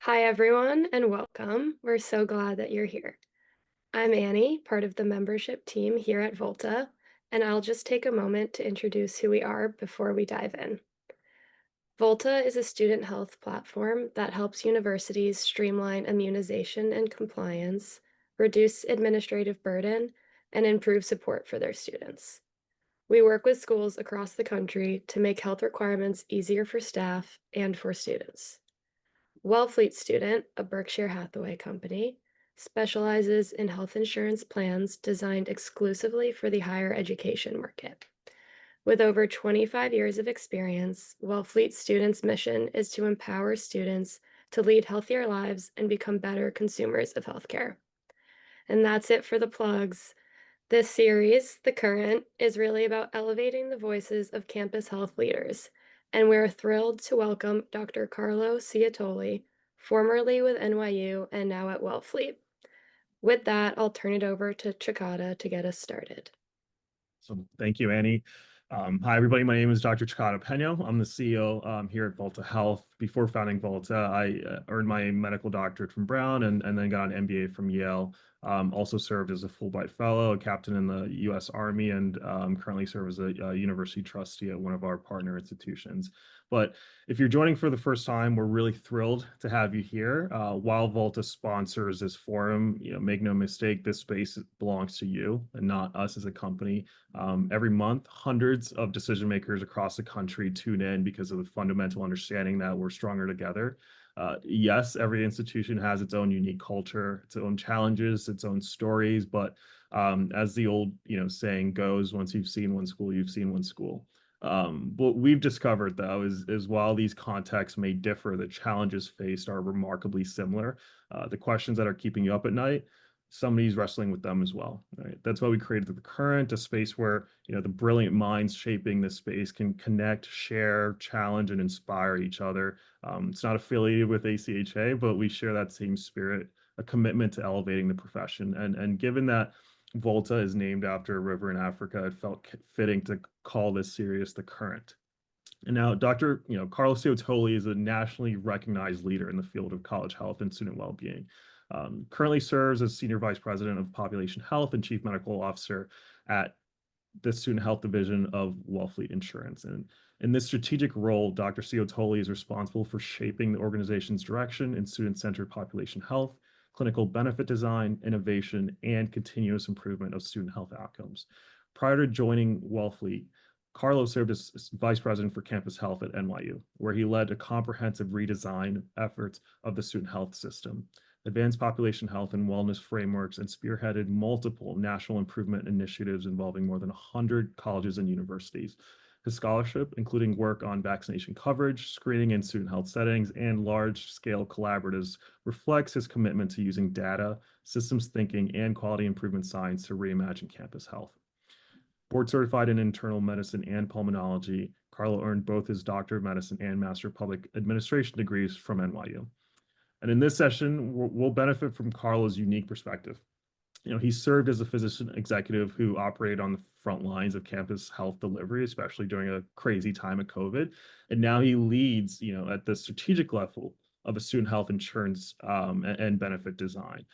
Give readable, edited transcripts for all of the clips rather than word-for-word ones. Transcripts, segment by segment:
Hi, everyone, and welcome. We're so glad that you're here. I'm Annie, part of the membership team here at Volta, and I'll just take a moment to introduce who we are before we dive in. Volta is a student health platform that helps universities streamline immunization and compliance, reduce administrative burden, and improve support for their students. We work with schools across the country to make health requirements easier for staff and for students. Wellfleet Student, a Berkshire Hathaway company, specializes in health insurance plans designed exclusively for the higher education market. With over 25 years of experience, Wellfleet Student's mission is to empower students to lead healthier lives and become better consumers of healthcare. And that's it for the plugs. This series, The Current, is really about elevating the voices of campus health leaders, and we're thrilled to welcome Dr. Carlo Ciotoli, formerly with NYU and now at Wellfleet. With that, I'll turn it over to Chakata to get us started. So thank you, Annie. Hi, everybody. My name is Dr. Chikata Peno. I'm the CEO here at Volta Health. Before founding Volta, I earned my medical doctorate from Brown and then got an MBA from Yale. Also served as a Fulbright Fellow, a captain in the U.S. Army, and currently serve as a university trustee at one of our partner institutions. But if you're joining for the first time, we're really thrilled to have you here. While Volta sponsors this forum, make no mistake, this space belongs to you and not us as a company. Every month, hundreds of decision makers across the country tune in because of the fundamental understanding that we're stronger together. Yes, every institution has its own unique culture, its own challenges, its own stories, but as the old saying goes, once you've seen one school, you've seen one school. What we've discovered, though, is while these contexts may differ, the challenges faced are remarkably similar. The questions that are keeping you up at night, somebody's wrestling with them as well. Right? That's why we created The Current, a space where the brilliant minds shaping this space can connect, share, challenge, and inspire each other. It's not affiliated with ACHA, but we share that same spirit, a commitment to elevating the profession. And given that Volta is named after a river in Africa, it felt fitting to call this series The Current. And now Dr. Carlo Ciotoli is a nationally recognized leader in the field of college health and student well-being. Currently serves as Senior Vice President of Population Health and Chief Medical Officer at the Student Health Division of Wellfleet Insurance. And in this strategic role, Dr. Ciotoli is responsible for shaping the organization's direction in student-centered population health, clinical benefit design, innovation, and continuous improvement of student health outcomes. Prior to joining Wellfleet, Carlo served as vice president for campus health at NYU, where he led a comprehensive redesign efforts of the student health system, advanced population health and wellness frameworks, and spearheaded multiple national improvement initiatives involving more than 100 colleges and universities. His scholarship, including work on vaccination coverage, screening in student health settings, and large-scale collaboratives, reflects his commitment to using data, systems thinking, and quality improvement science to reimagine campus health. Board certified in internal medicine and pulmonology, Carlo earned both his Doctor of Medicine and Master of Public Administration degrees from NYU. And in this session, we'll benefit from Carlo's unique perspective. He served as a physician executive who operated on the front lines of campus health delivery, especially during a crazy time of COVID. And now he leads, at the strategic level of a student health insurance and benefit design.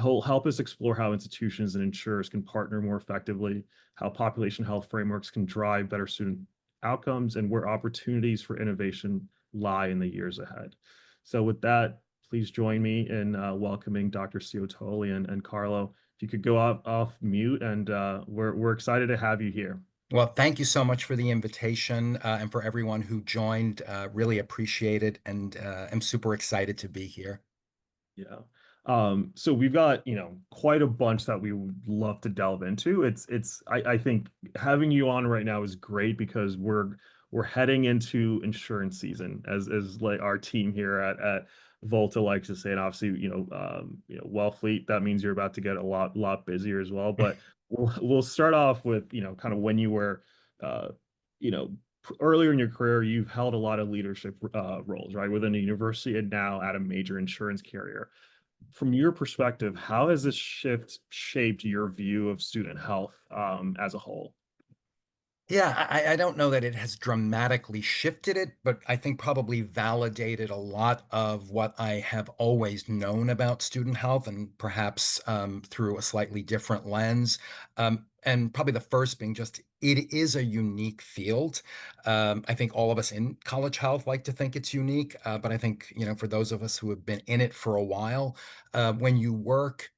He'll help us explore how institutions and insurers can partner more effectively, how population health frameworks can drive better student outcomes, and where opportunities for innovation lie in the years ahead. So with that, please join me in welcoming Dr. Ciotoli and Carlo. If you could go off mute, and we're excited to have you here. Well, thank you so much for the invitation and for everyone who joined. Really appreciate it, and I'm super excited to be here. Yeah. So we've got, quite a bunch that we would love to delve into. I think having you on right now is great because we're heading into insurance season as like our team here at Volta likes to say, and obviously, Wellfleet, that means you're about to get a lot busier as well. But we'll start off with, kind of when you were, you know, earlier in your career, you've held a lot of leadership roles, right, within a university and now at a major insurance carrier. From your perspective, how has this shift shaped your view of student health as a whole? Yeah, I don't know that it has dramatically shifted it, but I think probably validated a lot of what I have always known about student health and perhaps through a slightly different lens. And probably the first being just it is a unique field. I think all of us in college health like to think it's unique, but I think, for those of us who have been in it for a while, when you work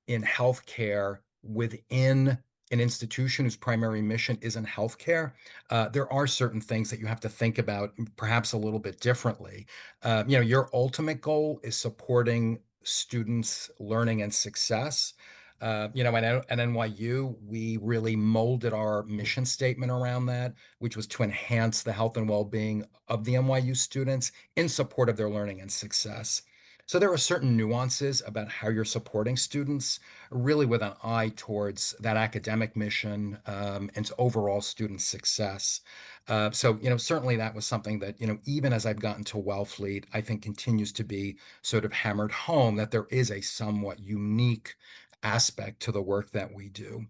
in healthcare within an institution whose primary mission isn't healthcare, there are certain things that you have to think about perhaps a little bit differently. Your ultimate goal is supporting students' learning and success. At NYU, we really molded our mission statement around that, which was to enhance the health and well-being of the NYU students in support of their learning and success. So there are certain nuances about how you're supporting students, really with an eye towards that academic mission and overall student success. Certainly that was something that, even as I've gotten to Wellfleet, I think continues to be sort of hammered home that there is a somewhat unique aspect to the work that we do.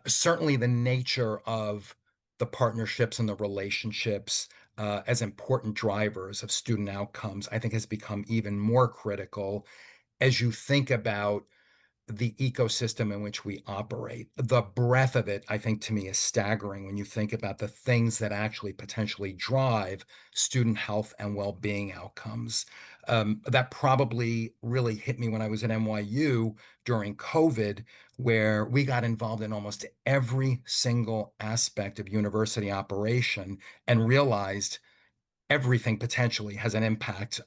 Certainly, the nature of the partnerships and the relationships as important drivers of student outcomes, I think, has become even more critical as you think about the ecosystem in which we operate. The breadth of it, I think, to me is staggering when you think about the things that actually potentially drive student health and well-being outcomes. That probably really hit me when I was at NYU during COVID, where we got involved in almost every single aspect of university operation and realized everything potentially has an impact,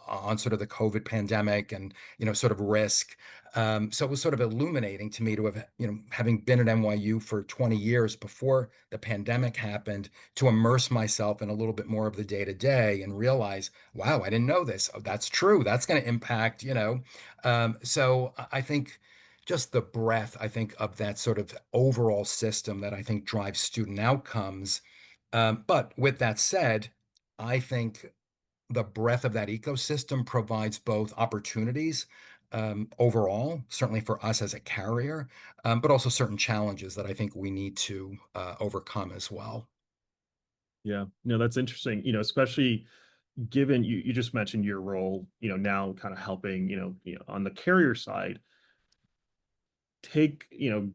on sort of the COVID pandemic and, sort of risk. So it was sort of illuminating to me to have, having been at NYU for 20 years before the pandemic happened, to immerse myself in a little bit more of the day to day and realize, wow, I didn't know this. Oh, that's true. That's going to impact, I think just the breadth, I think, of that sort of overall system that I think drives student outcomes. But with that said, I think the breadth of that ecosystem provides both opportunities overall, certainly for us as a carrier, but also certain challenges that I think we need to overcome as well. Yeah, no, that's interesting. Especially given you just mentioned your role, now kind of helping, on the carrier side,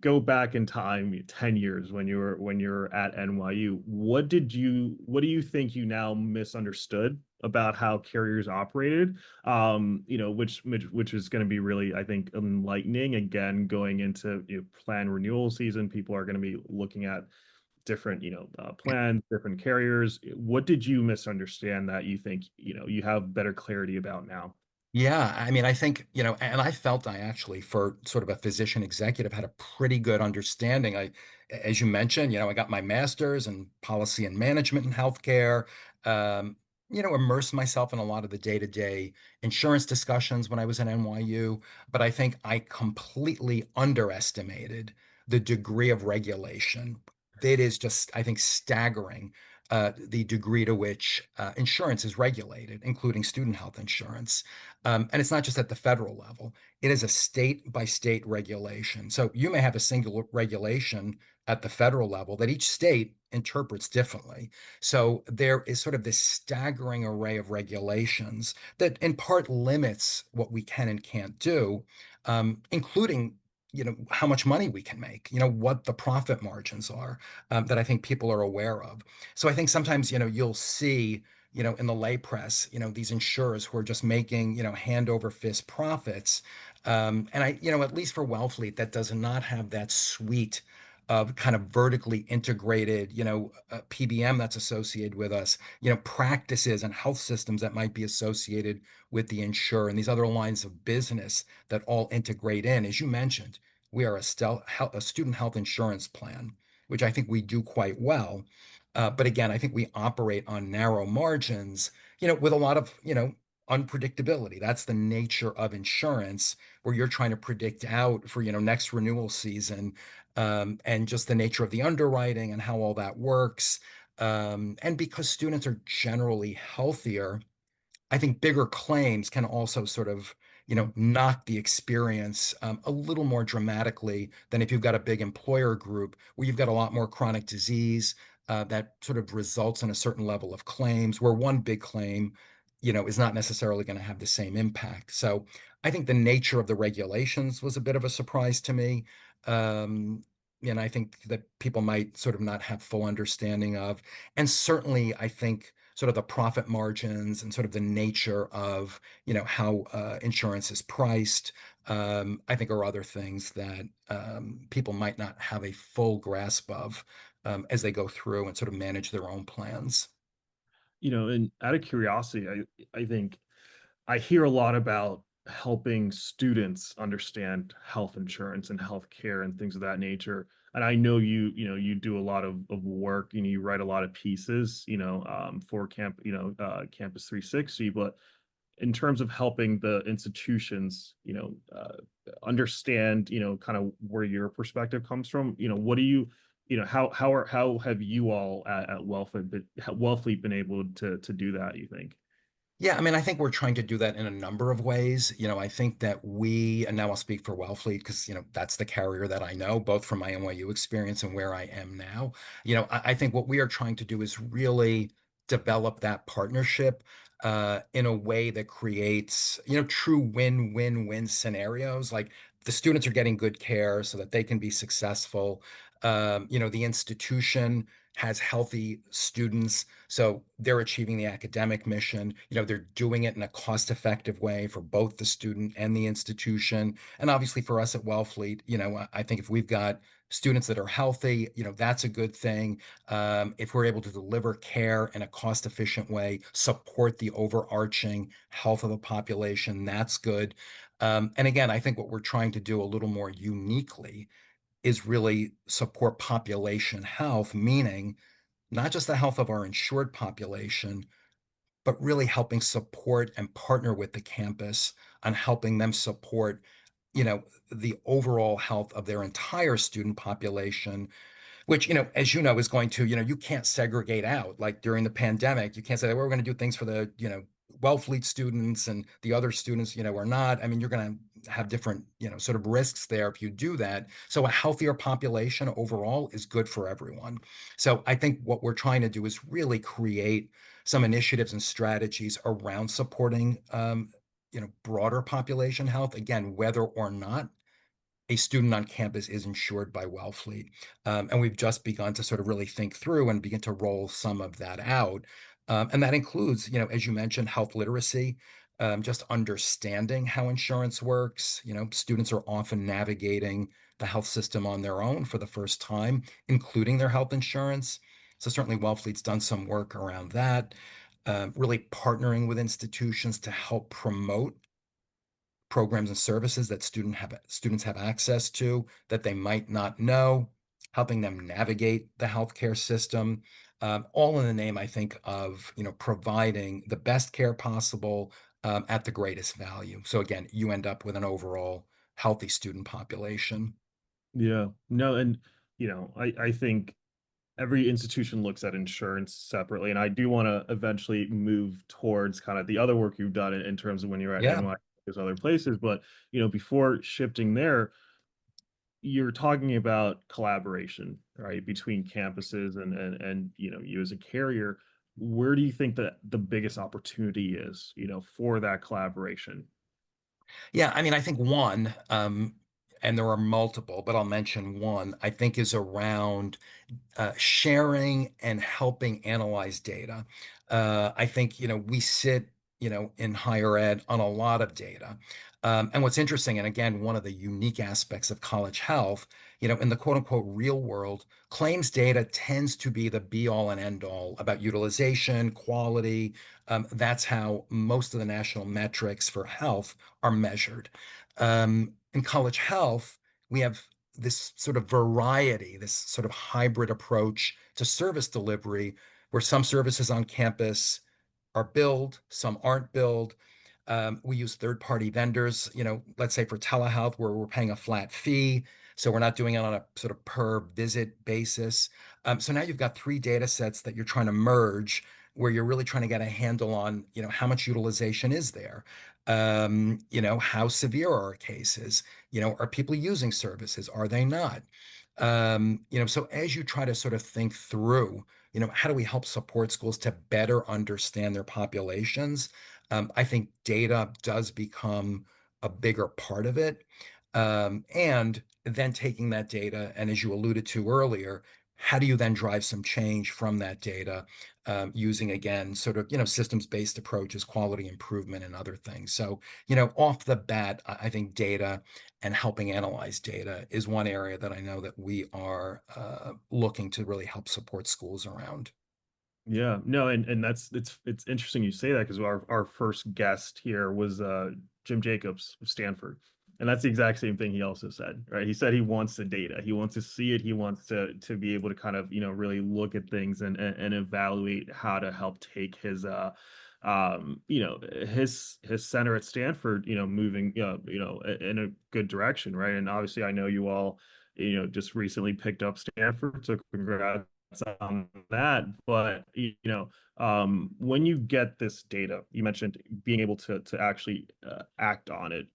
go back in time 10 years when you're at NYU. What do you think you now misunderstood about how carriers operated? Which is going to be really, I think, enlightening. Again, going into plan renewal season, people are going to be looking at different plans, different carriers. What did you misunderstand that you think you have better clarity about now? Yeah, I mean, I think, and I felt I actually, for sort of a physician executive, had a pretty good understanding. As you mentioned, I got my master's in policy and management in healthcare, immersed myself in a lot of the day-to-day insurance discussions when I was in NYU. But I think I completely underestimated the degree of regulation. It is just, I think, staggering, the degree to which insurance is regulated, including student health insurance. And it's not just at the federal level, it is a state by state regulation. So you may have a single regulation at the federal level that each state interprets differently. So there is sort of this staggering array of regulations that in part limits what we can and can't do, including how much money we can make, what the profit margins are, that I think people are aware of. So I think sometimes, you'll see, in the lay press, these insurers who are just making, hand over fist profits. And at least for Wellfleet, that does not have that suite of kind of vertically integrated, PBM that's associated with us, practices and health systems that might be associated with the insurer and these other lines of business that all integrate in. As you mentioned, we are a student health insurance plan, which I think we do quite well. But again, I think we operate on narrow margins, with a lot of, unpredictability. That's the nature of insurance, where you're trying to predict out for, next renewal season, and just the nature of the underwriting and how all that works. And because students are generally healthier, I think bigger claims can also sort of, knock the experience a little more dramatically than if you've got a big employer group where you've got a lot more chronic disease that sort of results in a certain level of claims, where one big claim, is not necessarily going to have the same impact. So I think the nature of the regulations was a bit of a surprise to me. Um, and I think that people might sort of not have full understanding of. And certainly, I think sort of the profit margins and sort of the nature of, how insurance is priced, I think are other things that people might not have a full grasp of as they go through and sort of manage their own plans. And out of curiosity, I think I hear a lot about helping students understand health insurance and healthcare and things of that nature. And I know you do a lot of work, you write a lot of pieces, for Campus 360, but in terms of helping the institutions, understand, kind of where your perspective comes from, what do you, how have you all at Wellfleet been able to do that, you think? Yeah, I mean, I think we're trying to do that in a number of ways. I think that and now I'll speak for Wellfleet because, that's the carrier that I know, both from my NYU experience and where I am now. I think what we are trying to do is really develop that partnership in a way that creates, true win-win-win scenarios. Like the students are getting good care so that they can be successful. The institution has healthy students so they're achieving the academic mission. They're doing it in a cost-effective way for both the student and the institution. And obviously for us at Wellfleet, I think if we've got students that are healthy, that's a good thing. If we're able to deliver care in a cost-efficient way, support the overarching health of the population, that's good. And again, I think what we're trying to do a little more uniquely is really support population health, meaning not just the health of our insured population, but really helping support and partner with the campus on helping them support, the overall health of their entire student population which, as you know, is going to, you can't segregate out. Like during the pandemic, you can't say, well, we're going to do things for the, Wellfleet students and the other students, are not. I mean, you're going to have different, sort of risks there if you do that. So a healthier population overall is good for everyone. So I think what we're trying to do is really create some initiatives and strategies around supporting, broader population health, again, whether or not a student on campus is insured by Wellfleet. And we've just begun to sort of really think through and begin to roll some of that out. And that includes, as you mentioned, health literacy, just understanding how insurance works. Students are often navigating the health system on their own for the first time, including their health insurance. So certainly Wellfleet's done some work around that, really partnering with institutions to help promote programs and services that students have access to that they might not know, helping them navigate the healthcare system, all in the name, I think, of providing the best care possible at the greatest value. So again, you end up with an overall healthy student population. Yeah, no, and I think every institution looks at insurance separately, and I do want to eventually move towards kind of the other work you've done in terms of when you're at Yeah. NYU, there's other places, but before shifting there, you're talking about collaboration, right, between campuses and you as a carrier. Where do you think that the biggest opportunity is, for that collaboration? Yeah, I mean, I think one, and there are multiple, but I'll mention one, I think is around sharing and helping analyze data. I think, we sit, in higher ed on a lot of data. And what's interesting, and again, one of the unique aspects of college health, in the quote unquote real world, claims data tends to be the be all and end all about utilization, quality. That's how most of the national metrics for health are measured. In college health, we have this sort of variety, this sort of hybrid approach to service delivery, where some services on campus are billed, some aren't billed. We use third-party vendors, let's say for telehealth, where we're paying a flat fee. So we're not doing it on a sort of per visit basis. So now you've got three data sets that you're trying to merge where you're really trying to get a handle on, how much utilization is there? How severe are our cases? Are people using services? Are they not? So as you try to sort of think through, how do we help support schools to better understand their populations? I think data does become a bigger part of it. And then taking that data, and as you alluded to earlier, how do you then drive some change from that data using, again, sort of, systems-based approaches, quality improvement, and other things. So, off the bat, I think data and helping analyze data is one area that I know that we are looking to really help support schools around. Yeah, no, and it's interesting you say that because our first guest here was Jim Jacobs of Stanford. And that's the exact same thing he also said, right? He said he wants the data. He wants to see it. He wants to be able to kind of, really look at things and evaluate how to help take his his center at Stanford, moving in a good direction, right? And obviously I know you all, just recently picked up Stanford, so congrats on that. But when you get this data, you mentioned being able to actually act on it.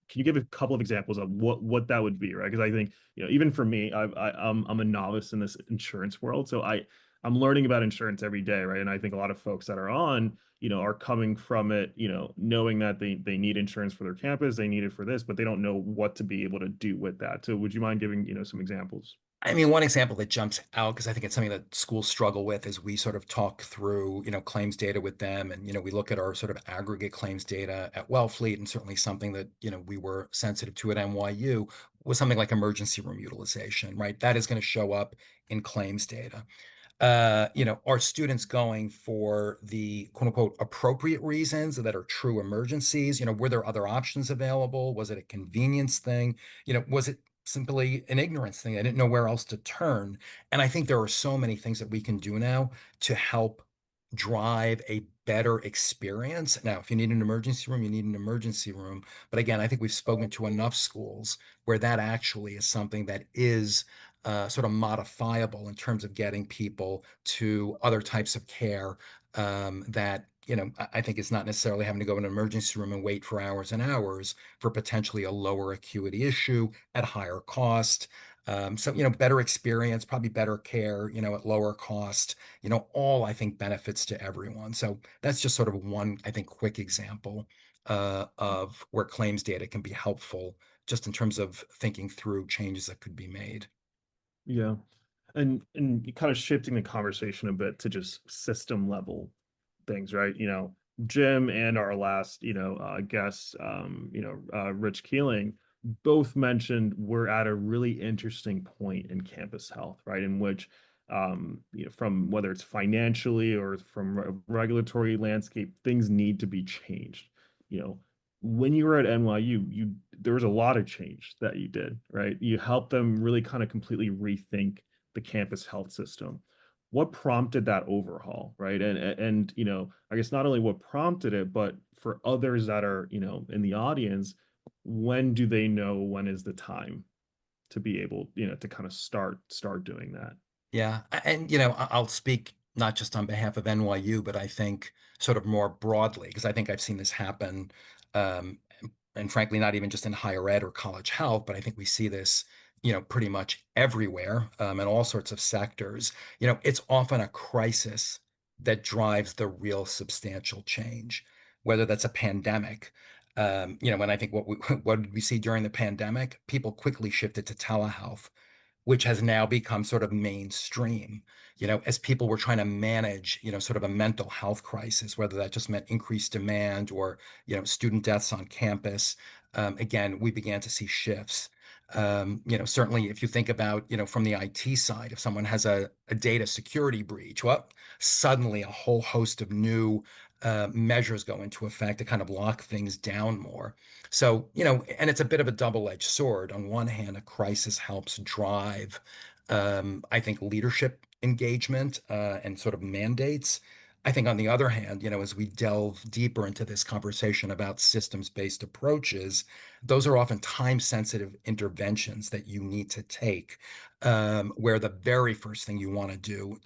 Can you give a couple of examples of what that would be, right? Because I think even for me, I'm a novice in this insurance world, so I'm learning about insurance every day, right? And I think a lot of folks that are on, are coming from it, knowing that they need insurance for their campus, they need it for this, but they don't know what to be able to do with that. So would you mind giving some examples? I mean, one example that jumps out, because I think it's something that schools struggle with, is we sort of talk through, claims data with them. And, we look at our sort of aggregate claims data at Wellfleet, and certainly something that, we were sensitive to at NYU was something like emergency room utilization, right? That is going to show up in claims data. Are students going for the quote unquote appropriate reasons that are true emergencies? Were there other options available? Was it a convenience thing? Was it simply an ignorance thing? I didn't know where else to turn. And I think there are so many things that we can do now to help drive a better experience. Now, if you need an emergency room, you need an emergency room. But again, I think we've spoken to enough schools where that actually is something that is sort of modifiable in terms of getting people to other types of care that I think it's not necessarily having to go in an emergency room and wait for hours and hours for potentially a lower acuity issue at higher cost. So, better experience, probably better care, at lower cost, all I think benefits to everyone. So that's just sort of one, I think, quick example of where claims data can be helpful just in terms of thinking through changes that could be made. Yeah. And kind of shifting the conversation a bit to just system level things, right? Jim and our last, guest, Rich Keeling, both mentioned we're at a really interesting point in campus health, right? In which, from whether it's financially or from a regulatory landscape, things need to be changed. You know, when you were at NYU, there was a lot of change that you did, right? You helped them really kind of completely rethink the campus health system. What prompted that overhaul, right? And I guess not only what prompted it, but for others that are, in the audience, when do they know when is the time to be able, to kind of start doing that? Yeah, and I'll speak not just on behalf of NYU, but I think sort of more broadly, because I think I've seen this happen, um, and frankly, not even just in higher ed or college health, but I think we see this, pretty much everywhere, in all sorts of sectors. It's often a crisis that drives the real substantial change, whether that's a pandemic. And I think what did we see during the pandemic? People quickly shifted to telehealth, which has now become sort of mainstream, as people were trying to manage, sort of a mental health crisis, whether that just meant increased demand or, student deaths on campus. Again, we began to see shifts. Certainly if you think about, from the IT side, if someone has a data security breach, well, suddenly a whole host of new measures go into effect to kind of lock things down more. So, and it's a bit of a double-edged sword. On one hand, a crisis helps drive, I think, leadership engagement and sort of mandates. I think on the other hand, as we delve deeper into this conversation about systems-based approaches, those are often time-sensitive interventions that you need to take. where the very first thing you want to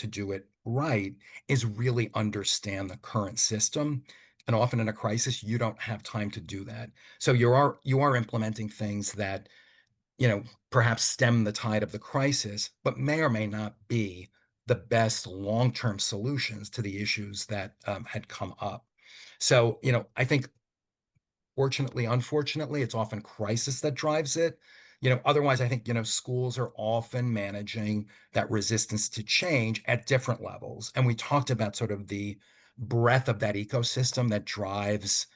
do it right is really understand the current system. And often in a crisis, you don't have time to do that. So you are implementing things that, perhaps stem the tide of the crisis, but may or may not be the best long-term solutions to the issues that had come up. So, I think fortunately, unfortunately, it's often crisis that drives it. Otherwise, I think, schools are often managing that resistance to change at different levels. And we talked about sort of the breadth of that ecosystem that drives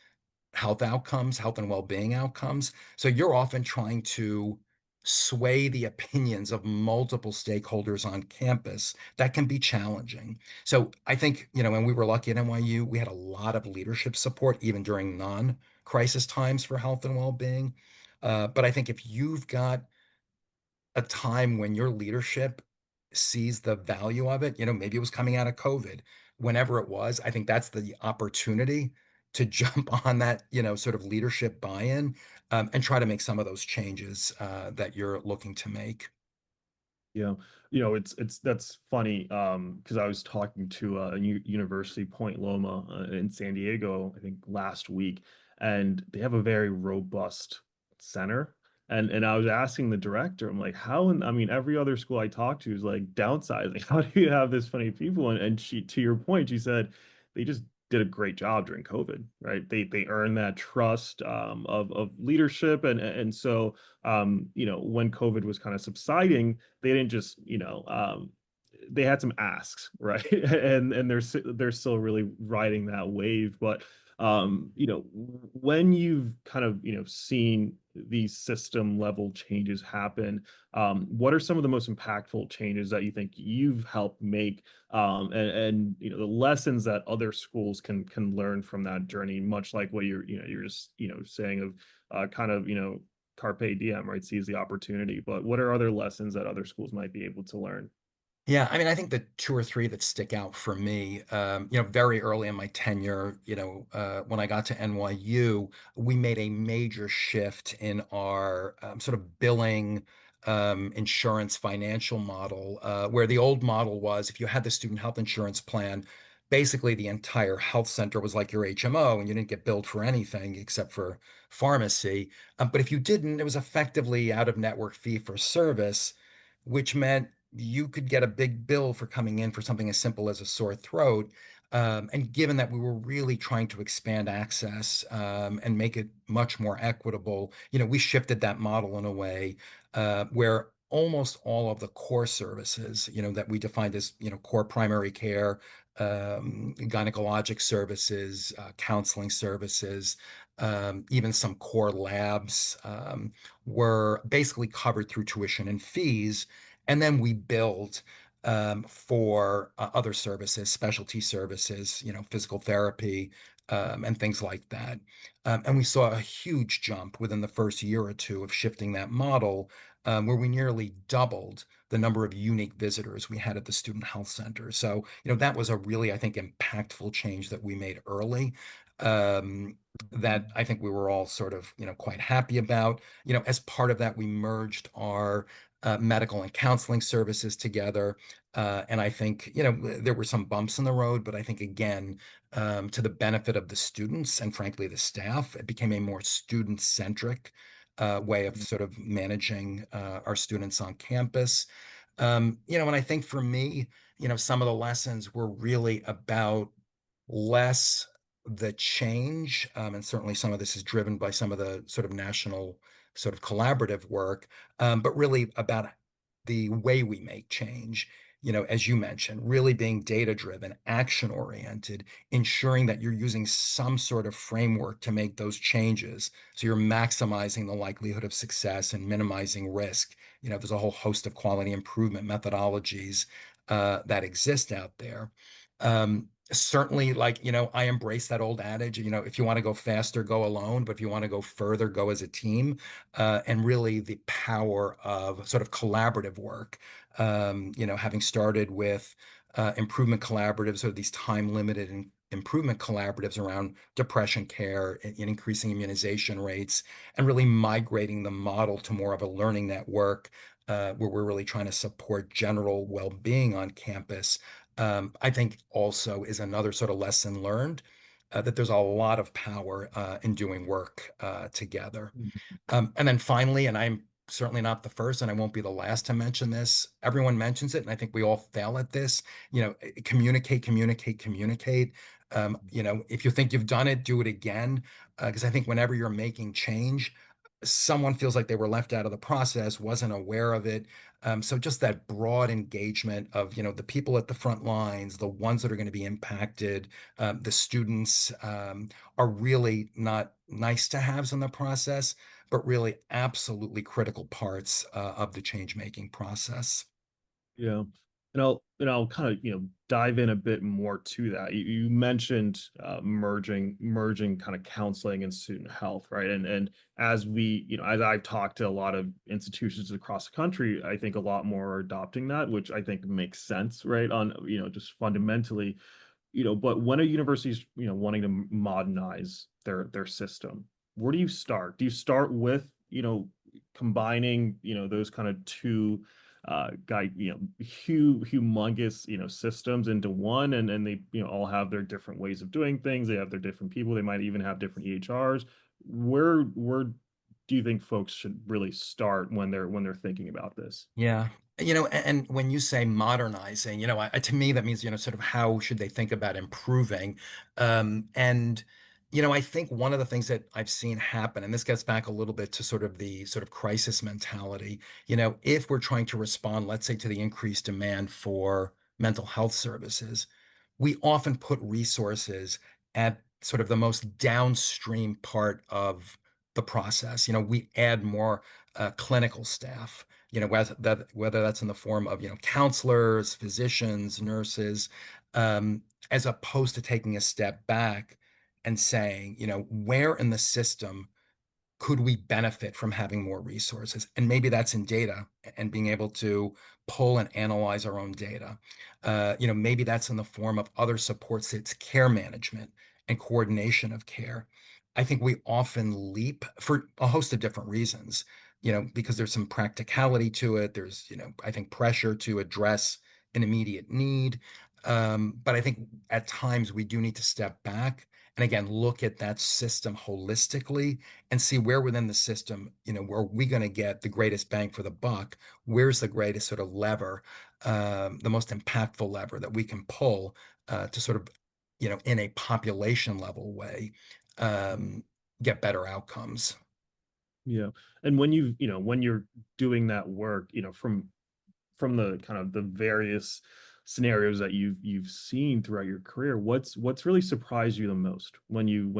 health outcomes, health and well-being outcomes. So you're often trying to sway the opinions of multiple stakeholders on campus. That can be challenging. So I think, when we were lucky at NYU, we had a lot of leadership support, even during non-crisis times for health and well-being. But I think if you've got a time when your leadership sees the value of it, maybe it was coming out of COVID, whenever it was, I think that's the opportunity to jump on that, sort of leadership buy-in, and try to make some of those changes that you're looking to make. Yeah, it's that's funny because I was talking to University Point Loma in San Diego, I think last week, and they have a very robust center. And I was asking the director, I'm like, how? I mean, every other school I talk to is like downsizing. How do you have this many people? And she, to your point, she said they just did a great job during COVID, right? They earned that trust of leadership, and so when COVID was kind of subsiding, they didn't just, they had some asks, right? And they're still really riding that wave. But when you've kind of, seen these system level changes happen, what are some of the most impactful changes that you think you've helped make, and the lessons that other schools can learn from that journey, much like what you're just, saying of kind of, carpe diem, right? Seize the opportunity. But what are other lessons that other schools might be able to learn? Yeah, I mean, I think the two or three that stick out for me, very early in my tenure, when I got to NYU, we made a major shift in our sort of billing, insurance financial model, where the old model was if you had the student health insurance plan, basically the entire health center was like your HMO and you didn't get billed for anything except for pharmacy. But if you didn't, it was effectively out of network fee for service, which meant you could get a big bill for coming in for something as simple as a sore throat. And given that we were really trying to expand access, and make it much more equitable, we shifted that model in a way where almost all of the core services, that we defined as, core primary care, gynecologic services, counseling services, even some core labs, were basically covered through tuition and fees. And then we build for other services, specialty services, physical therapy, and things like that. And we saw a huge jump within the first year or two of shifting that model, where we nearly doubled the number of unique visitors we had at the student health center. So, that was a really, I think, impactful change that we made early. That I think we were all sort of, quite happy about. As part of that, we merged our medical and counseling services together. And I think, there were some bumps in the road, but I think, again, to the benefit of the students and frankly the staff, it became a more student-centric way of sort of managing our students on campus. And I think for me, some of the lessons were really about less the change, and certainly some of this is driven by some of the sort of national sort of collaborative work, but really about the way we make change. As you mentioned, really being data driven, action oriented, ensuring that you're using some sort of framework to make those changes. So you're maximizing the likelihood of success and minimizing risk. There's a whole host of quality improvement methodologies that exist out there. Certainly, like, I embrace that old adage, if you want to go faster, go alone, but if you want to go further, go as a team. And really the power of sort of collaborative work, having started with improvement collaboratives or these time limited improvement collaboratives around depression care and increasing immunization rates, and really migrating the model to more of a learning network. where we're really trying to support general well-being on campus, I think also is another sort of lesson learned, that there's a lot of power in doing work together. And then finally, and I'm certainly not the first, and I won't be the last to mention this, everyone mentions it, and I think we all fail at this, communicate, communicate, communicate. If you think you've done it, do it again. Because I think whenever you're making change, someone feels like they were left out of the process, wasn't aware of it. So just that broad engagement of, the people at the front lines, the ones that are going to be impacted, the students, are really not nice to haves in the process, but really absolutely critical parts of the change making process. Yeah. And I'll kind of, dive in a bit more to that. You mentioned merging kind of counseling and student health, right? And as we, as I've talked to a lot of institutions across the country, I think a lot more are adopting that, which I think makes sense, right? On, just fundamentally, but when a university is, wanting to modernize their system, where do you start? Do you start with, combining, those kind of two humongous, systems into one, and they, all have their different ways of doing things. They have their different people. They might even have different EHRs. Where do you think folks should really start when they're thinking about this? Yeah. And when you say modernizing, to me, that means, sort of how should they think about improving? And, I think one of the things that I've seen happen, and this gets back a little bit to sort of the sort of crisis mentality, if we're trying to respond, let's say, to the increased demand for mental health services, we often put resources at sort of the most downstream part of the process. We add more clinical staff, whether that's in the form of, counselors, physicians, nurses, as opposed to taking a step back and saying, where in the system could we benefit from having more resources? And maybe that's in data and being able to pull and analyze our own data. Maybe that's in the form of other supports, it's care management and coordination of care. I think we often leap for a host of different reasons, because there's some practicality to it. There's, I think pressure to address an immediate need. But I think at times we do need to step back and again, look at that system holistically and see where within the system, where are we going to get the greatest bang for the buck? Where's the greatest sort of lever, the most impactful lever that we can pull to sort of, in a population level way, um, get better outcomes. Yeah. And when you're doing that work, from the kind of the various scenarios that you've seen throughout your career, what's really surprised you the most when you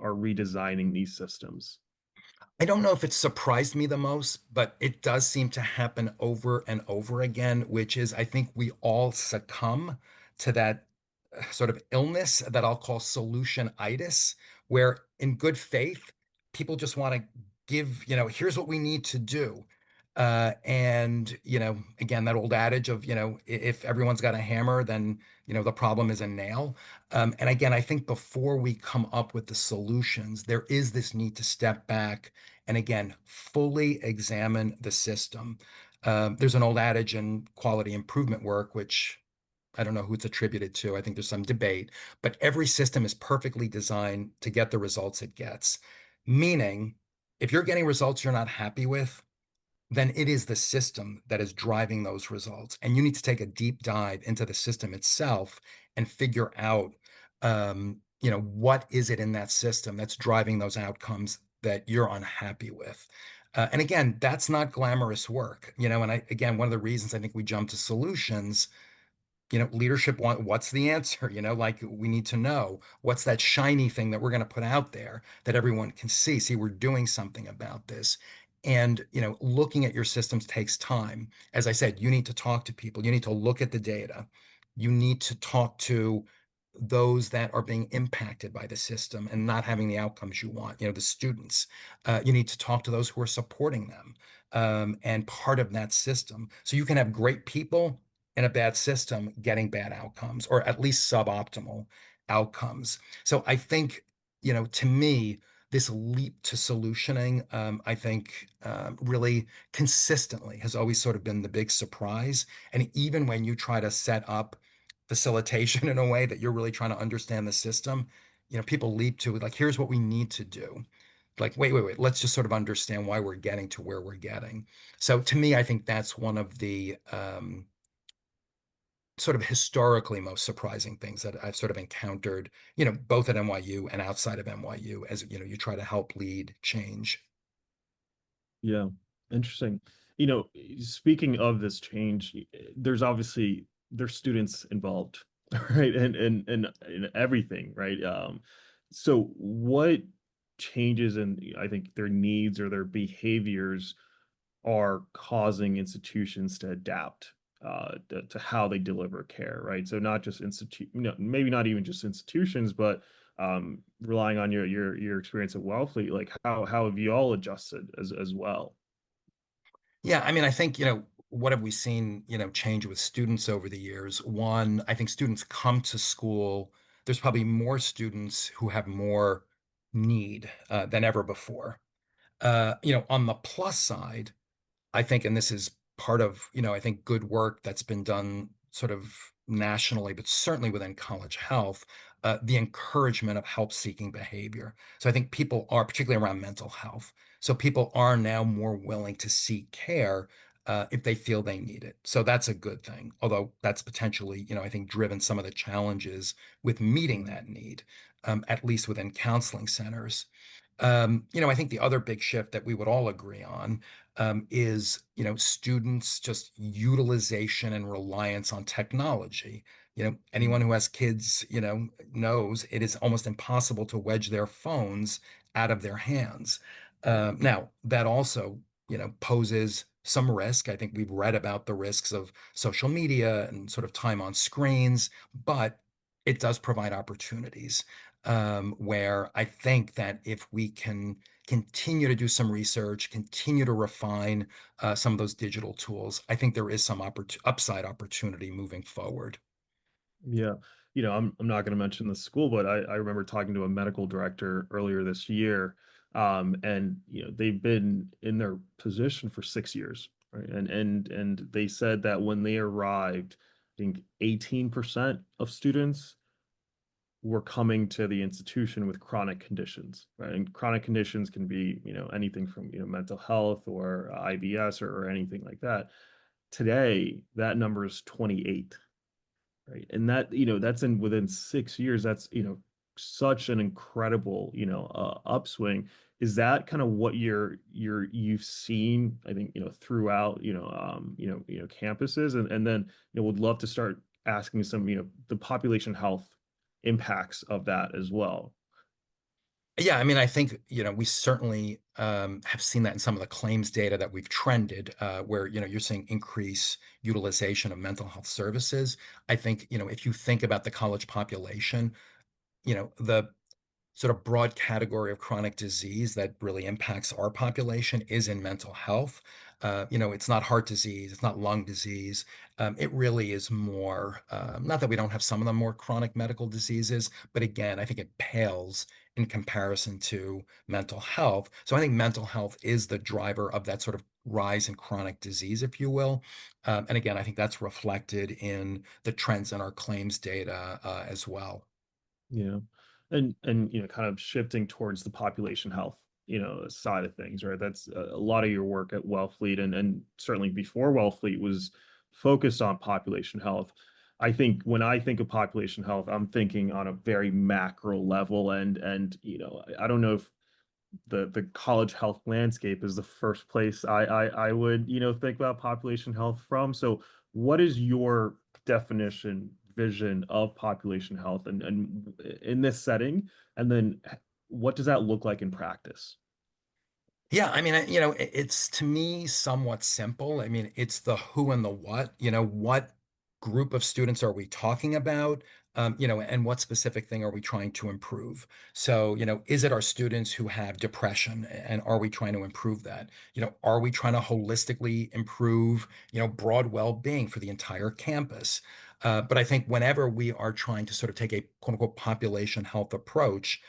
are redesigning these systems? I don't know if it surprised me the most, but it does seem to happen over and over again, which is I think we all succumb to that sort of illness that I'll call solutionitis, where in good faith, people just want to give, here's what we need to do. And, again, that old adage of, if everyone's got a hammer, then, the problem is a nail. And again, I think before we come up with the solutions, there is this need to step back and again, fully examine the system. There's an old adage in quality improvement work, which I don't know who it's attributed to. I think there's some debate, but every system is perfectly designed to get the results it gets. Meaning, if you're getting results you're not happy with, then it is the system that is driving those results. And you need to take a deep dive into the system itself and figure out, what is it in that system that's driving those outcomes that you're unhappy with. And again, that's not glamorous work, and again, one of the reasons I think we jump to solutions, leadership what's the answer, like we need to know what's that shiny thing that we're going to put out there that everyone can see we're doing something about this. And looking at your systems takes time. As I said, you need to talk to people, you need to look at the data, you need to talk to those that are being impacted by the system and not having the outcomes you want, the students. You need to talk to those who are supporting them, and part of that system, so you can have great people in a bad system getting bad outcomes or at least suboptimal outcomes. So I think, to me, this leap to solutioning, I think, really consistently has always sort of been the big surprise. And even when you try to set up facilitation in a way that you're really trying to understand the system, people leap to like, here's what we need to do. Like, wait, let's just sort of understand why we're getting to where we're getting. So to me, I think that's one of the sort of historically most surprising things that I've sort of encountered, both at NYU and outside of NYU as, you try to help lead change. Yeah, interesting. Speaking of this change, there's obviously there's students involved, right? And everything, right? So what changes in I think their needs or their behaviors are causing institutions to adapt to how they deliver care, right? So not just maybe not even just institutions, but relying on your experience at Wellfleet, like how have you all adjusted as well? Yeah, I mean, I think, what have we seen, change with students over the years? One, I think students come to school, there's probably more students who have more need than ever before. On the plus side, I think, and this is part of, I think good work that's been done sort of nationally, but certainly within college health, the encouragement of help-seeking behavior. So I think people are, particularly around mental health, so people are now more willing to seek care if they feel they need it. So that's a good thing. Although that's potentially, I think driven some of the challenges with meeting Right. that need, at least within counseling centers. I think the other big shift that we would all agree on is, students just utilization and reliance on technology. Anyone Mm. who has kids, knows it is almost impossible to wedge their phones out of their hands. Now, that also, poses some risk. I think we've read about the risks of social media and sort of time on screens, but it does provide opportunities where I think that if we can continue to do some research, continue to refine some of those digital tools, I think there is some upside opportunity moving forward. Yeah. I'm not going to mention the school, but I remember talking to a medical director earlier this year. And they've been in their position for 6 years, right? And they said that when they arrived, I think 18% of students were coming to the institution with chronic conditions, right? And chronic conditions can be, anything from, mental health or IBS or anything like that. Today, that number is 28. Right. And that, that's in within 6 years. That's, such an incredible, upswing. Is that kind of what you've seen, I think, throughout, campuses and then, would love to start asking some, the population health impacts of that as well. Yeah, I mean, I think, we certainly have seen that in some of the claims data that we've trended, where, you're seeing increase utilization of mental health services. I think, if you think about the college population, the sort of broad category of chronic disease that really impacts our population is in mental health. It's not heart disease, it's not lung disease. It really is more, not that we don't have some of the more chronic medical diseases, but again, I think it pales in comparison to mental health. So I think mental health is the driver of that sort of rise in chronic disease, if you will. And again, I think that's reflected in the trends in our claims data as well. Yeah. And kind of shifting towards the population health, side of things, right? That's a lot of your work at Wellfleet and certainly before Wellfleet was focused on population health. I think when I think of population health, I'm thinking on a very macro level and I don't know if the college health landscape is the first place I would think about population health from. So what is your definition vision of population health and in this setting, and then what does that look like in practice? Yeah, I mean, it's to me somewhat simple. I mean, it's the who and the what. What group of students are we talking about? And what specific thing are we trying to improve? So, is it our students who have depression, and are we trying to improve that? Are we trying to holistically improve, broad well-being for the entire campus? But I think whenever we are trying to sort of take a quote unquote population health approach,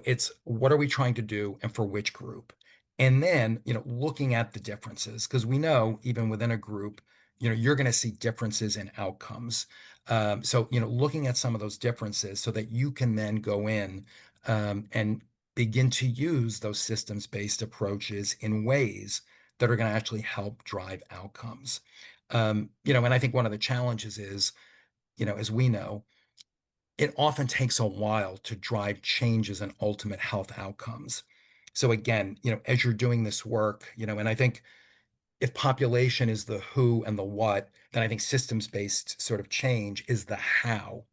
It's what are we trying to do and for which group? And then, looking at the differences, because we know even within a group, you're going to see differences in outcomes. So, looking at some of those differences so that you can then go in and begin to use those systems-based approaches in ways that are going to actually help drive outcomes. And I think one of the challenges is, as we know, it often takes a while to drive changes in ultimate health outcomes. So again, as you're doing this work, and I think if population is the who and the what, then I think systems-based sort of change is the how.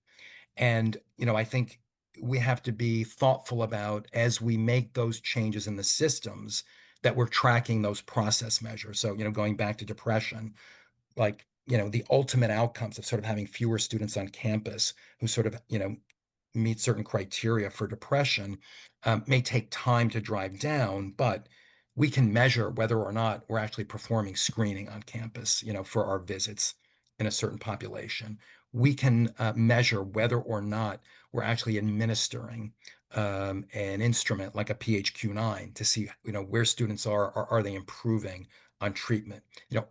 And, I think we have to be thoughtful about as we make those changes in the systems that we're tracking those process measures. So, going back to depression, like, the ultimate outcomes of sort of having fewer students on campus who sort of, meet certain criteria for depression may take time to drive down, but we can measure whether or not we're actually performing screening on campus, for our visits in a certain population. We can measure whether or not we're actually administering an instrument like a PHQ-9 to see, where students are they improving on treatment?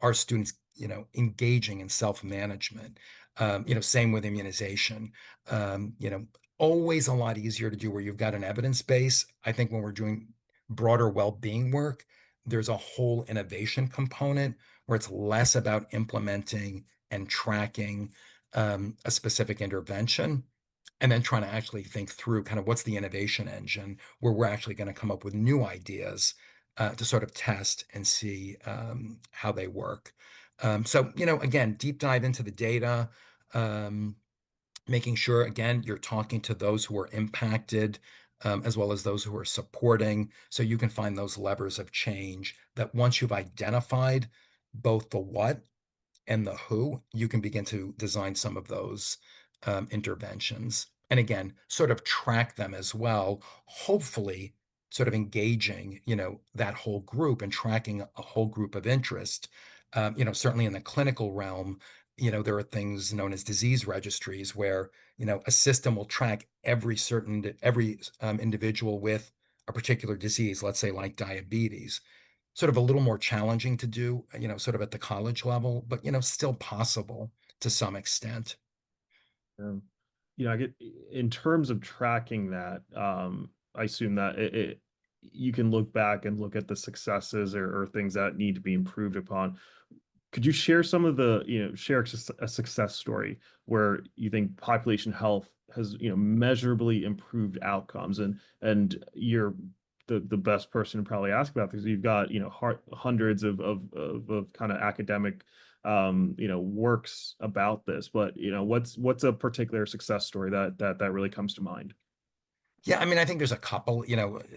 Are students, engaging in self-management? Same with immunization. Um, you know, Always a lot easier to do where you've got an evidence base. I think when we're doing broader well-being work, there's a whole innovation component where it's less about implementing and tracking a specific intervention and then trying to actually think through kind of what's the innovation engine where we're actually going to come up with new ideas to sort of test and see how they work. So, again, deep dive into the data. Um, Making sure, again, you're talking to those who are impacted, as well as those who are supporting, so you can find those levers of change that once you've identified both the what and the who, you can begin to design some of those interventions. And again, sort of track them as well, hopefully sort of engaging, that whole group and tracking a whole group of interest. Certainly in the clinical realm, there are things known as disease registries where, a system will track every individual with a particular disease, let's say like diabetes, sort of a little more challenging to do, sort of at the college level, but, still possible to some extent. Um, I get in terms of tracking that, I assume that you can look back and look at the successes or things that need to be improved upon. Could you share some of the, share a success story where you think population health has, measurably improved outcomes, and you're the best person to probably ask about, because you've got, hundreds of kind of academic works about this, but what's a particular success story that really comes to mind? Yeah, I mean, I think there's a couple,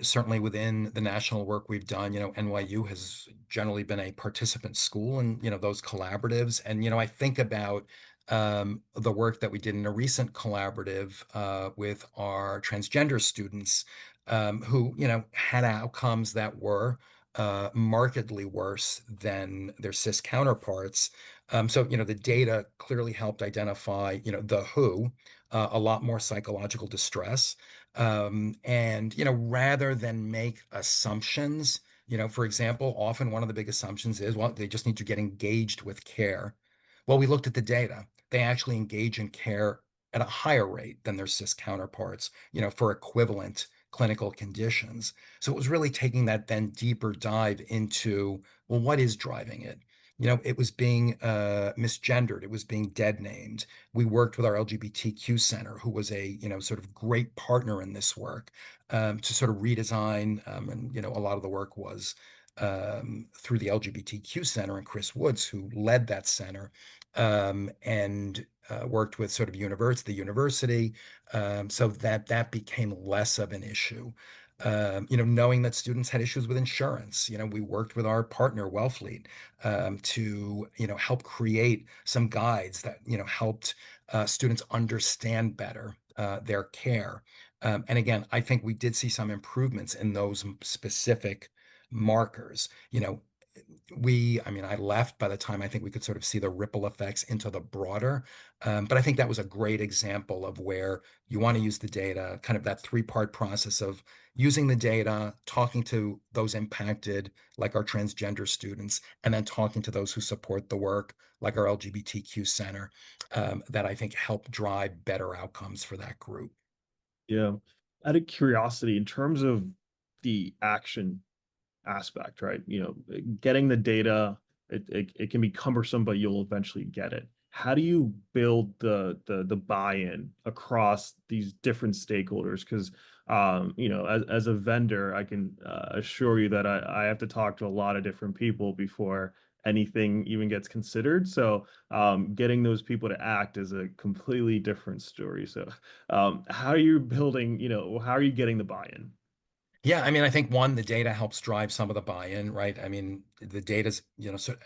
certainly within the national work we've done, NYU has generally been a participant school and, those collaboratives. And, I think about the work that we did in a recent collaborative with our transgender students who, had outcomes that were markedly worse than their cis counterparts. So, the data clearly helped identify, the who, a lot more psychological distress. And, rather than make assumptions, for example, often one of the big assumptions is, well, they just need to get engaged with care. Well, we looked at the data. They actually engage in care at a higher rate than their cis counterparts, for equivalent clinical conditions. So it was really taking that then deeper dive into, well, what is driving it? It was being misgendered. It was being dead named. We worked with our LGBTQ center, who was a, sort of great partner in this work to sort of redesign. And, a lot of the work was through the LGBTQ center and Chris Woods, who led that center and worked with sort of the university, so that that became less of an issue. Knowing that students had issues with insurance, we worked with our partner, Wellfleet, to, help create some guides that, helped students understand better their care. And again, I think we did see some improvements in those specific markers. I mean, I left by the time I think we could sort of see the ripple effects into the broader. But I think that was a great example of where you want to use the data, kind of that three-part process of using the data, talking to those impacted, like our transgender students, and then talking to those who support the work, like our LGBTQ center, that I think help drive better outcomes for that group. Yeah. Out of curiosity, in terms of the action aspect, right? Getting the data, it can be cumbersome, but you'll eventually get it. How do you build the buy-in across these different stakeholders? Because as a vendor, I can assure you that I have to talk to a lot of different people before anything even gets considered. So getting those people to act is a completely different story. So how are you building, how are you getting the buy-in? Yeah, I mean, I think one, the data helps drive some of the buy-in, right? I mean, the data's,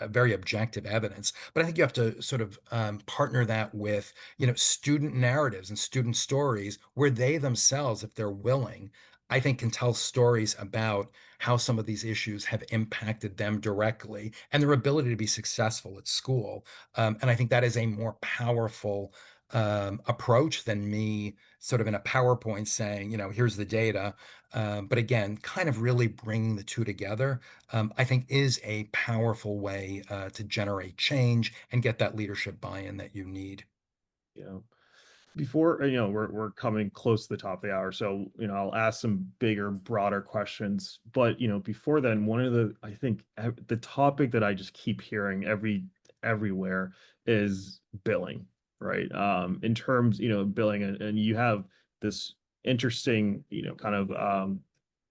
very objective evidence, but I think you have to sort of partner that with, student narratives and student stories where they themselves, if they're willing, I think can tell stories about how some of these issues have impacted them directly and their ability to be successful at school. And I think that is a more powerful approach than me sort of in a PowerPoint saying, here's the data. But again, kind of really bringing the two together, I think is a powerful way to generate change and get that leadership buy-in that you need. Yeah. Before, we're coming close to the top of the hour, so I'll ask some bigger, broader questions. But before then, one of I think the topic that I just keep hearing everywhere is billing, right? In terms, billing, and you have this interesting, kind of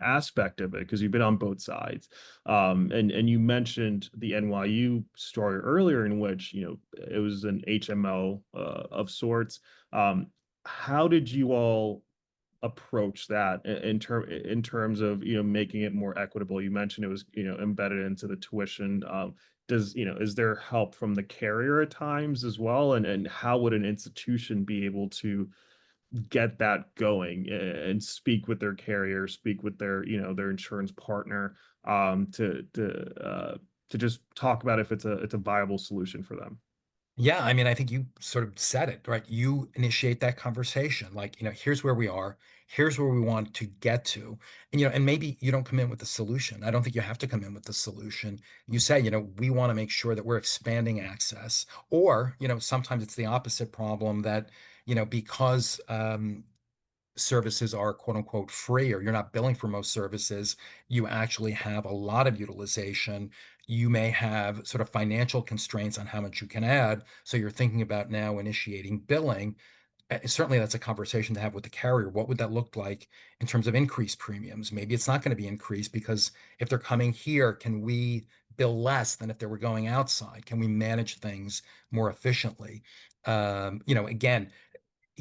aspect of it because you've been on both sides. And you mentioned the NYU story earlier, in which it was an HMO of sorts. How did you all approach that in terms of making it more equitable? You mentioned it was embedded into the tuition. Does is there help from the carrier at times as well? And how would an institution be able to get that going and speak with their carrier, speak with their their insurance partner to just talk about if it's a viable solution for them? Yeah, I mean, I think you sort of said it, right? You initiate that conversation, like, here's where we are, here's where we want to get to. And, and maybe you don't come in with the solution. I don't think you have to come in with the solution. You say, we want to make sure that we're expanding access. Or, sometimes it's the opposite problem that, because services are quote unquote free or you're not billing for most services, you actually have a lot of utilization. You may have sort of financial constraints on how much you can add. So you're thinking about now initiating billing. Certainly, that's a conversation to have with the carrier. What would that look like in terms of increased premiums? Maybe it's not going to be increased because if they're coming here, can we bill less than if they were going outside? Can we manage things more efficiently? Again,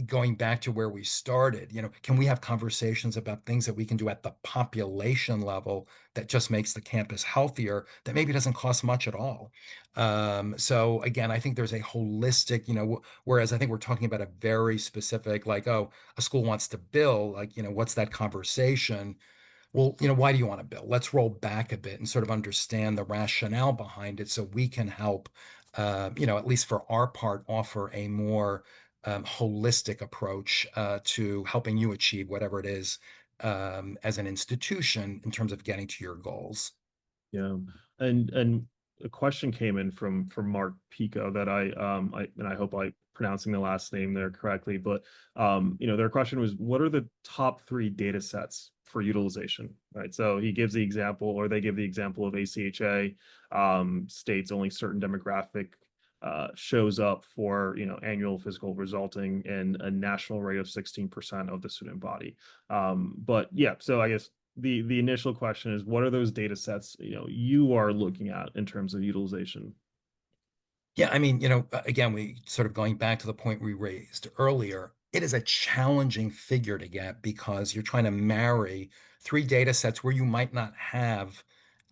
going back to where we started, can we have conversations about things that we can do at the population level that just makes the campus healthier that maybe doesn't cost much at all? So again, I think there's a holistic, whereas I think we're talking about a very specific, like, oh, a school wants to bill, like, what's that conversation? Well, why do you want to build? Let's roll back a bit and sort of understand the rationale behind it so we can help, at least for our part, offer a more holistic approach to helping you achieve whatever it is as an institution in terms of getting to your goals. Yeah. And a question came in from Mark Pico that I hope I pronouncing the last name there correctly, but their question was, what are the top three data sets for utilization? Right. So he gives the example, or they give the example of ACHA, states only certain demographic shows up for annual physical, resulting in a national rate of 16% of the student body. But yeah, so I guess the initial question is, what are those data sets you are looking at in terms of utilization? Yeah, I mean, again, we sort of going back to the point we raised earlier, it is a challenging figure to get because you're trying to marry three data sets where you might not have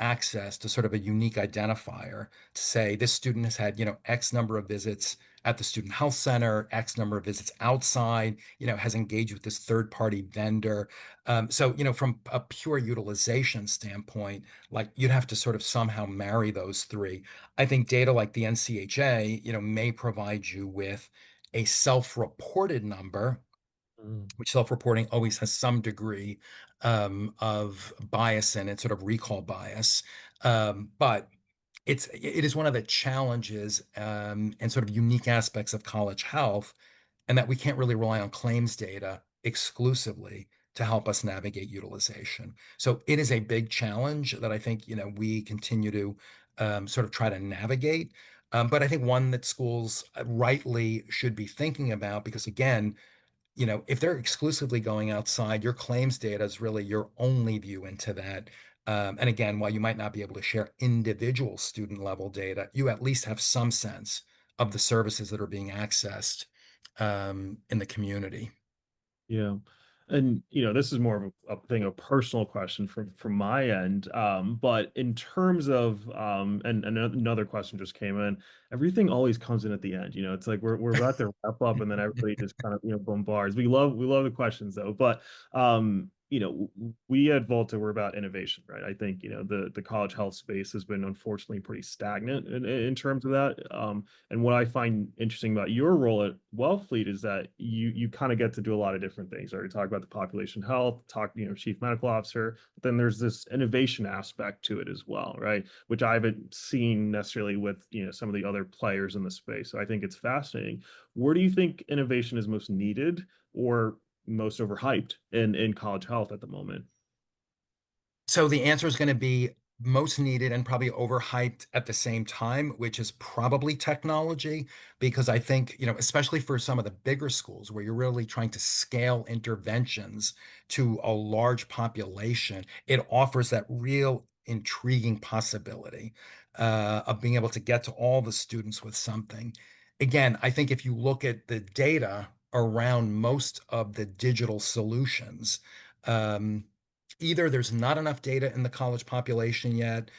access to sort of a unique identifier to say this student has had, X number of visits at the student health center, X number of visits outside, has engaged with this third party vendor. So, from a pure utilization standpoint, like you'd have to sort of somehow marry those three. I think data like the NCHA, may provide you with a self-reported number, Mm. which self-reporting always has some degree of bias in it, sort of recall bias. But it is one of the challenges and sort of unique aspects of college health, and that we can't really rely on claims data exclusively to help us navigate utilization. So it is a big challenge that I think we continue to sort of try to navigate. But I think one that schools rightly should be thinking about, because again, if they're exclusively going outside, your claims data is really your only view into that. And again, while you might not be able to share individual student level data, you at least have some sense of the services that are being accessed in the community. Yeah. And this is more of a personal question from my end. But in terms of and another question just came in. Everything always comes in at the end. It's like we're about to wrap up and then everybody just kind of bombards. We love the questions though. But we at Volta, we're about innovation, right? I think the college health space has been unfortunately pretty stagnant in terms of that. And what I find interesting about your role at Wellfleet is that you kind of get to do a lot of different things. Right? You talk about the population health, talk chief medical officer, but then there's this innovation aspect to it as well, right? Which I haven't seen necessarily with some of the other players in the space. So I think it's fascinating. Where do you think innovation is most needed or most overhyped in college health at the moment? So the answer is going to be most needed and probably overhyped at the same time, which is probably technology, because I think, especially for some of the bigger schools where you're really trying to scale interventions to a large population, it offers that real intriguing possibility of being able to get to all the students with something. Again, I think if you look at the data around most of the digital solutions, um, either there's not enough data in the college population yet,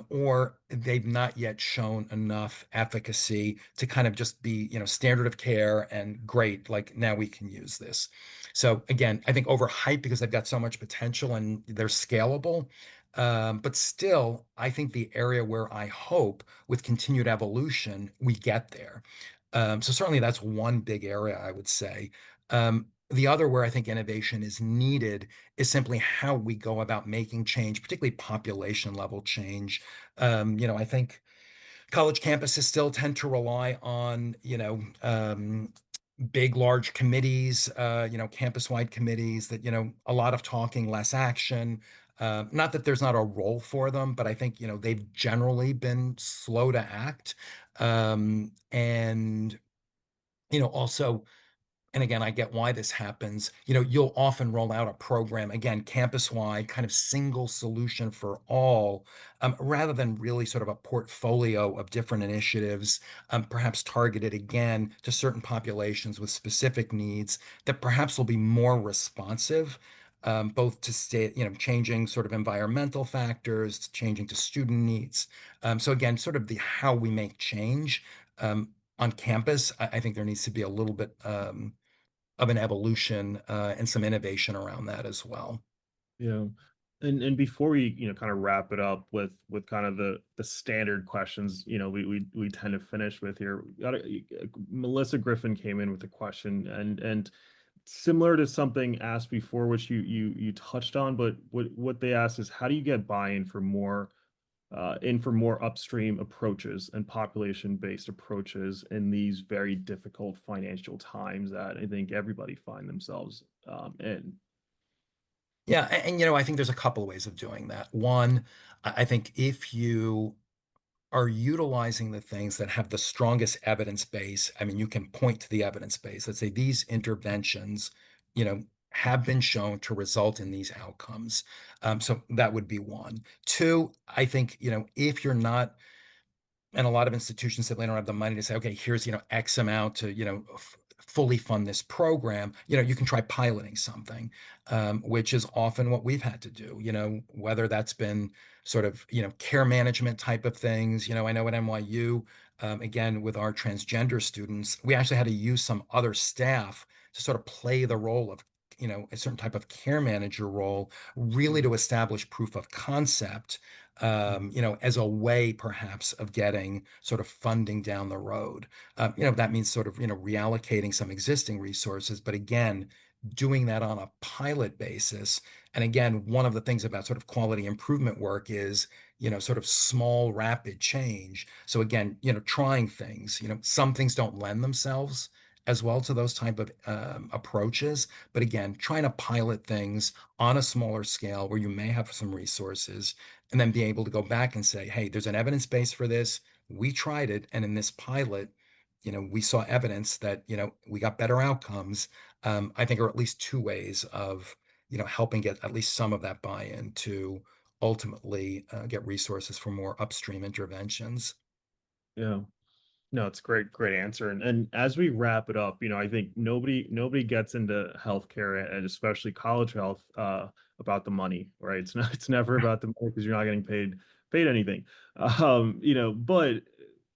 or they've not yet shown enough efficacy to kind of just be, standard of care and great, like now we can use this. So again, I think overhyped because they've got so much potential and they're scalable. But still, I think the area where I hope with continued evolution, we get there. So certainly that's one big area I would say. The other where I think innovation is needed is simply how we go about making change, particularly population level change. I think college campuses still tend to rely on, big, large committees, campus-wide committees that, a lot of talking, less action. Not that there's not a role for them, but I think, they've generally been slow to act. And, also, and again, I get why this happens. You'll often roll out a program, again, campus-wide, kind of single solution for all, rather than really sort of a portfolio of different initiatives, perhaps targeted again to certain populations with specific needs that perhaps will be more responsive, both to state, changing sort of environmental factors, changing to student needs. So again, sort of the how we make change. On campus, I think there needs to be a little bit of an evolution and some innovation around that as well. Yeah. And before we, kind of wrap it up with kind of the standard questions, we tend to finish with here. Melissa Griffin came in with a question and similar to something asked before, which you touched on, but what they asked is how do you get buy-in for more upstream approaches and population-based approaches in these very difficult financial times that I think everybody find themselves in. Yeah, and I think there's a couple of ways of doing that. One, I think if you are utilizing the things that have the strongest evidence base, I mean, you can point to the evidence base. Let's say these interventions, have been shown to result in these outcomes. So that would be one. Two, I think, if you're not, and a lot of institutions simply don't have the money to say, okay, here's, X amount to, fully fund this program, you can try piloting something, which is often what we've had to do, whether that's been sort of, care management type of things. I know at NYU, again, with our transgender students, we actually had to use some other staff to sort of play the role of, a certain type of care manager role, really to establish proof of concept, Mhm. as a way perhaps of getting sort of funding down the road. That means sort of, reallocating some existing resources, but again, doing that on a pilot basis. And again, one of the things about sort of quality improvement work is, sort of small, rapid change. So again, trying things, some things don't lend themselves as well to those type of approaches. But again, trying to pilot things on a smaller scale where you may have some resources and then be able to go back and say, hey, there's an evidence base for this. We tried it. And in this pilot, we saw evidence that, we got better outcomes. I think are at least two ways of, helping get at least some of that buy-in to ultimately get resources for more upstream interventions. Yeah. No, it's a great answer. And as we wrap it up, I think nobody gets into healthcare and especially college health about the money, right? It's not it's never about the money because you're not getting paid anything. But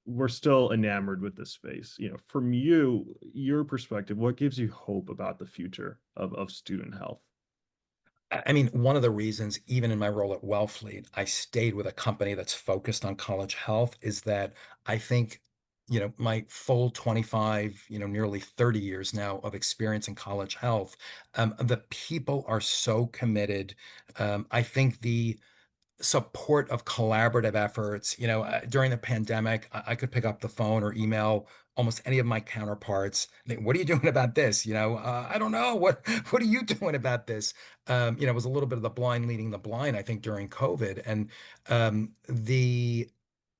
we're still enamored with this space. From your perspective, what gives you hope about the future of student health? I mean, one of the reasons, even in my role at Wellfleet, I stayed with a company that's focused on college health is that I think, my full 25, nearly 30 years now of experience in college health, the people are so committed. I think the support of collaborative efforts. During the pandemic, I could pick up the phone or email almost any of my counterparts. What are you doing about this? I don't know. What are you doing about this? It was a little bit of the blind leading the blind, I think, during COVID. And the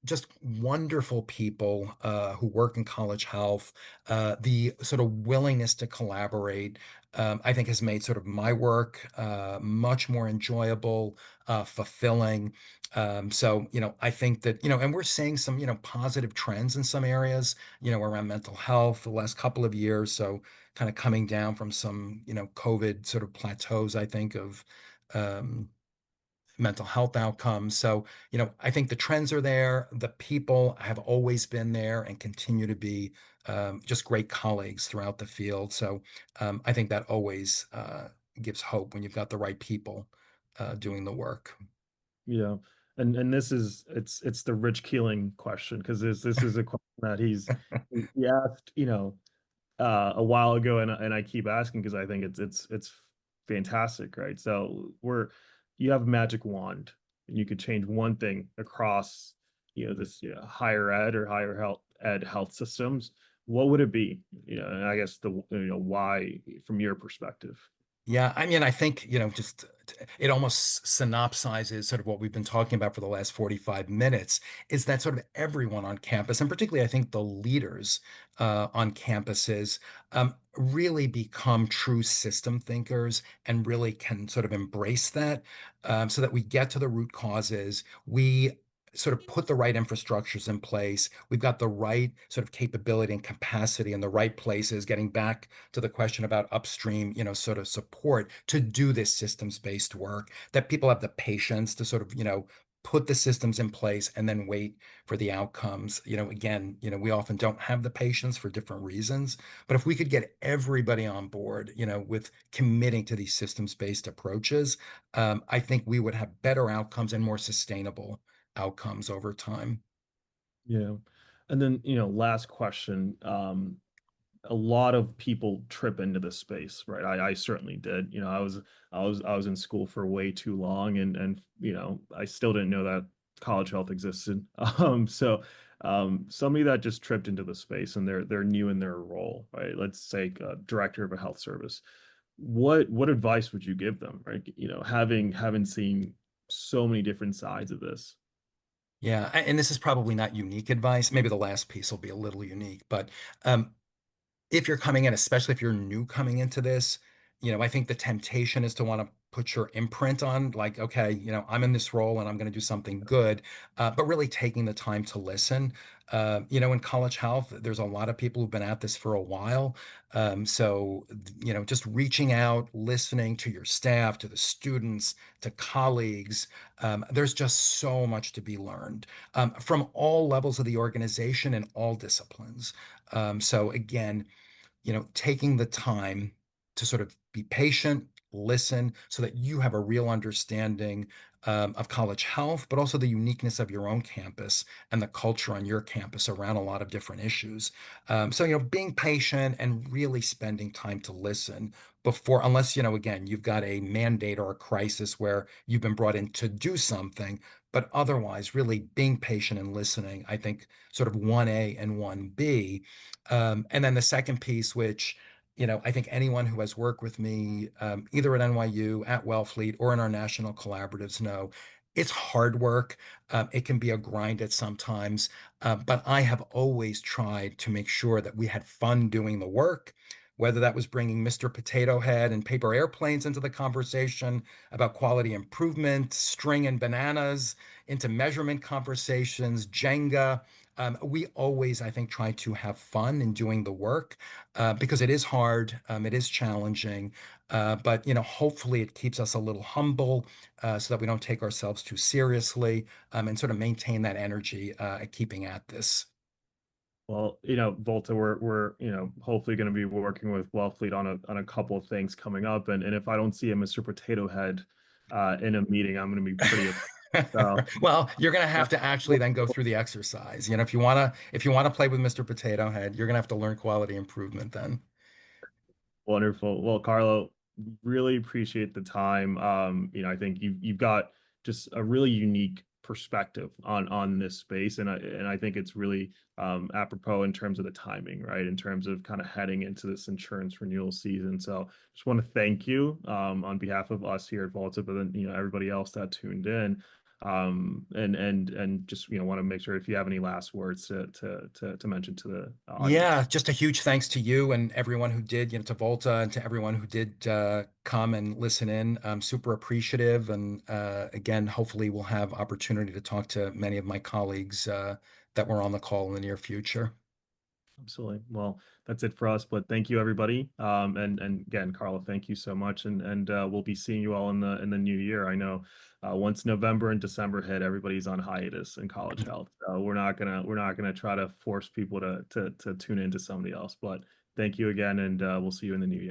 just wonderful people who work in college health, the sort of willingness to collaborate, I think has made sort of my work much more enjoyable, fulfilling. So, I think that, and we're seeing some, positive trends in some areas, around mental health the last couple of years. So kind of coming down from some, COVID sort of plateaus, I think, of um, mental health outcomes. So, I think the trends are there. The people have always been there and continue to be just great colleagues throughout the field. So, I think that always gives hope when you've got the right people doing the work. Yeah. And this is it's the Rich Keeling question because this is a question that he asked, a while ago, and I keep asking because I think it's fantastic, right? So you have a magic wand and you could change one thing across, this higher ed or higher health systems. What would it be? And I guess the why from your perspective. Yeah, I mean, I think, just it almost synopsizes sort of what we've been talking about for the last 45 minutes is that sort of everyone on campus, and particularly I think the leaders on campuses, really become true system thinkers and really can sort of embrace that, so that we get to the root causes. We sort of put the right infrastructures in place. We've got the right sort of capability and capacity in the right places, getting back to the question about upstream, sort of support to do this systems-based work, that people have the patience to sort of, put the systems in place and then wait for the outcomes. Again, we often don't have the patience for different reasons, but if we could get everybody on board, with committing to these systems-based approaches, I think we would have better outcomes and more sustainable outcomes over time. Yeah. And then, last question. A lot of people trip into this space, right? I certainly did. I was in school for way too long and I still didn't know that college health existed. Somebody that just tripped into the space and they're new in their role, right? Let's say a director of a health service. What advice would you give them, right? Having seen so many different sides of this. Yeah, and this is probably not unique advice. Maybe the last piece will be a little unique, but um, if you're coming in, especially if you're new coming into this, I think the temptation is to want to put your imprint on, like, okay, I'm in this role and I'm going to do something good, but really taking the time to listen. In college health, there's a lot of people who've been at this for a while. So, just reaching out, listening to your staff, to the students, to colleagues, there's just so much to be learned from all levels of the organization and all disciplines. So again, taking the time to sort of be patient, listen, so that you have a real understanding of college health, but also the uniqueness of your own campus and the culture on your campus around a lot of different issues. So, being patient and really spending time to listen before, unless, again, you've got a mandate or a crisis where you've been brought in to do something, but otherwise, really being patient and listening, I think sort of 1A and 1B. And then the second piece, which I think anyone who has worked with me, either at NYU, at Wellfleet, or in our national collaboratives know it's hard work. It can be a grind at sometimes, but I have always tried to make sure that we had fun doing the work, whether that was bringing Mr. Potato Head and paper airplanes into the conversation about quality improvement, string and bananas into measurement conversations, Jenga. We always, I think, try to have fun in doing the work because it is hard, it is challenging, but hopefully it keeps us a little humble so that we don't take ourselves too seriously and sort of maintain that energy keeping at this. Well, Volta, we're hopefully going to be working with Wellfleet on a couple of things coming up, and if I don't see a Mr. Potato Head in a meeting, I'm going to be pretty upset. So, Well, you're going to have to actually well, then go through the exercise. If you want to play with Mr. Potato Head, you're going to have to learn quality improvement then. wonderful. Well, Carlo, really appreciate the time. I think you've got just a really unique perspective on this space, and I think it's really apropos in terms of the timing, right? In terms of kind of heading into this insurance renewal season. So, just want to thank you on behalf of us here at Volta, but then everybody else that tuned in. And just want to make sure if you have any last words to mention to the Yeah, audience. just a huge thanks to you and everyone who did, to Volta and to everyone who did come and listen in. I'm super appreciative. And again, hopefully we'll have opportunity to talk to many of my colleagues that were on the call in the near future. Absolutely. Well, that's it for us, but thank you everybody. And again, Carla, thank you so much. And we'll be seeing you all in the new year. I know once November and December hit, everybody's on hiatus in college health. So we're not gonna try to force people to tune into somebody else. But thank you again, and we'll see you in the new year.